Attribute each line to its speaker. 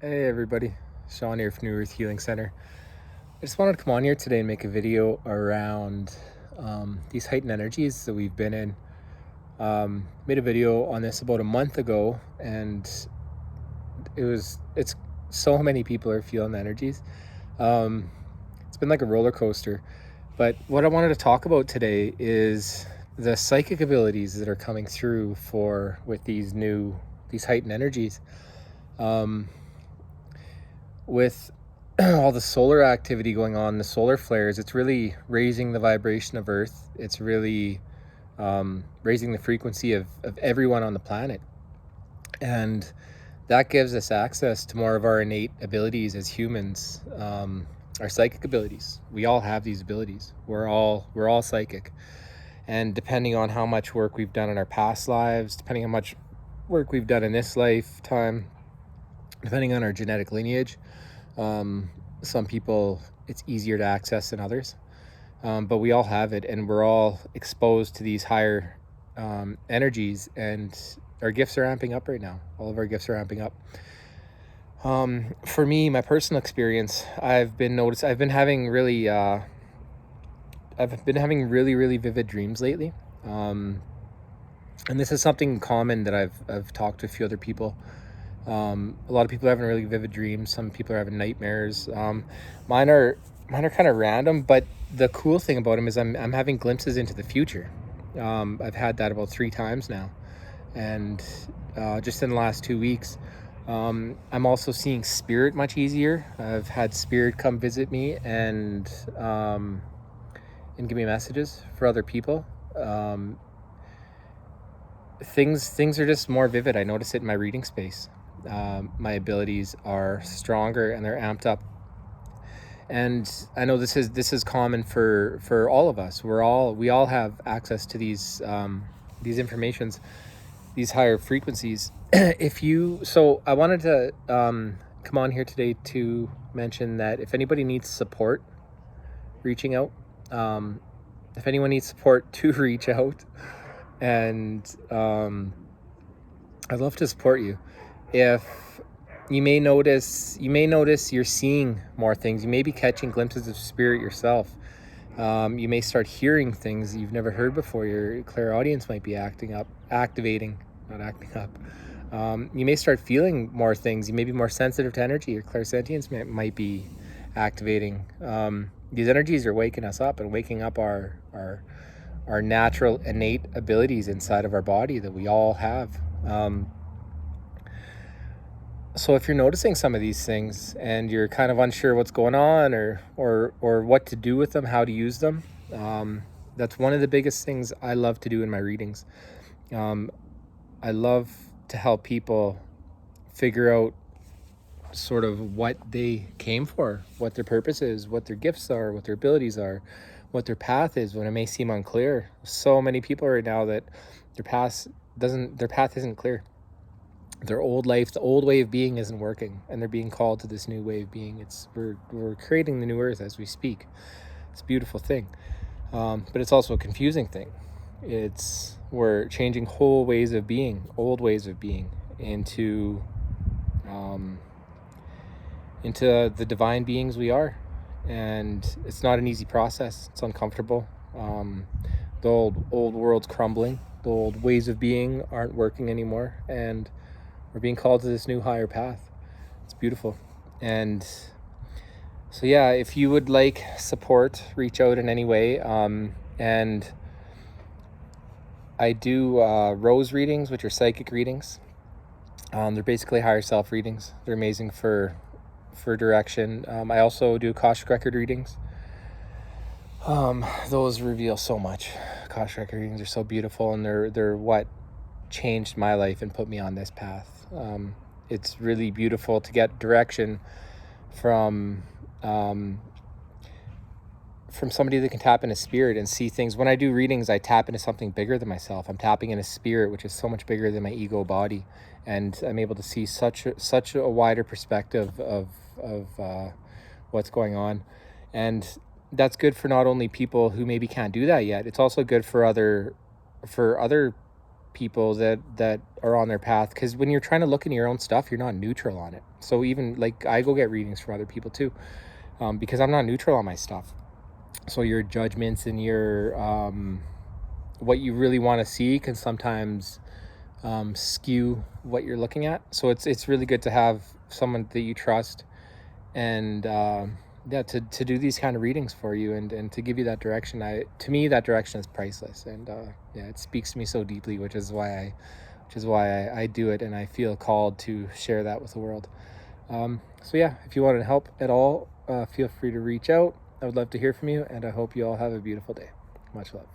Speaker 1: Hey everybody, Sean here from New Earth Healing Center. I just wanted to come on here today and make a video around these heightened energies that we've been in. Made a video on this about a month ago, and it's so many people are feeling the energies. It's been like a roller coaster. But what I wanted to talk about today is the psychic abilities that are coming through with these heightened energies. With all the solar activity going on, the solar flares, it's really raising the vibration of Earth. It's really raising the frequency of everyone on the planet. And that gives us access to more of our innate abilities as humans, our psychic abilities. We all have these abilities. We're all psychic. And depending on how much work we've done in our past lives, depending on how much work we've done in this lifetime, depending on our genetic lineage, some people it's easier to access than others, but we all have it, and we're all exposed to these higher energies, and our gifts are amping up right now. All of our gifts are amping up. For me, my personal experience, I've been having really really vivid dreams lately, and this is something common that I've talked to a few other people. A lot of people are having really vivid dreams. Some people are having nightmares. Mine are kind of random, but the cool thing about them is I'm having glimpses into the future. I've had that about 3 times now, and just in the last 2 weeks, I'm also seeing spirit much easier. I've had spirit come visit me and give me messages for other people. Things are just more vivid. I notice it in my reading space. My abilities are stronger and they're amped up. And I know this is common for all of us. We all have access to these informations, these higher frequencies. So I wanted to come on here today to mention that if anybody needs support reaching out, if anyone needs support to reach out, and I'd love to support you. If you may notice you're seeing more things. You may be catching glimpses of spirit yourself. You may start hearing things you've never heard before. Your clairaudience might be activating, not acting up. You may start feeling more things. You may be more sensitive to energy. Your clairsentience might be activating. These energies are waking us up and waking up our natural innate abilities inside of our body that we all have. So if you're noticing some of these things and you're kind of unsure what's going on or what to do with them, how to use them, that's one of the biggest things I love to do in my readings. I love to help people figure out sort of what they came for, what their purpose is, what their gifts are, what their abilities are, what their path is when it may seem unclear. So many people right now that their path isn't clear. Their old life, the old way of being isn't working, and they're being called to this new way of being. We're creating the new earth as we speak. It's a beautiful thing, but it's also a confusing thing. We're changing whole ways of being, old ways of being, into the divine beings we are, and it's not an easy process. It's uncomfortable. The old world's crumbling. The old ways of being aren't working anymore, and we're being called to this new higher path. It's beautiful. And so yeah, if you would like support, reach out in any way. And I do rose readings, which are psychic readings. They're basically higher self readings. They're amazing for direction. I also do Akashic record readings. Those reveal so much. Akashic record readings are so beautiful, and they're what changed my life and put me on this path. It's really beautiful to get direction from somebody that can tap into spirit and see things. When I do readings, I tap into something bigger than myself. I'm tapping into spirit, which is so much bigger than my ego body, and I'm able to see such a wider perspective of what's going on. And that's good for not only people who maybe can't do that yet. It's also good for other people that are on their path, because when you're trying to look into your own stuff, you're not neutral on it. So even like I go get readings from other people too, because I'm not neutral on my stuff. So your judgments and your what you really want to see can sometimes skew what you're looking at. So it's really good to have someone that you trust, and to do these kind of readings for you, and to give you that direction. To me, that direction is priceless, and it speaks to me so deeply, which is why I do it, and I feel called to share that with the world. So yeah, if you want to help at all, feel free to reach out. I would love to hear from you, and I hope you all have a beautiful day. Much love.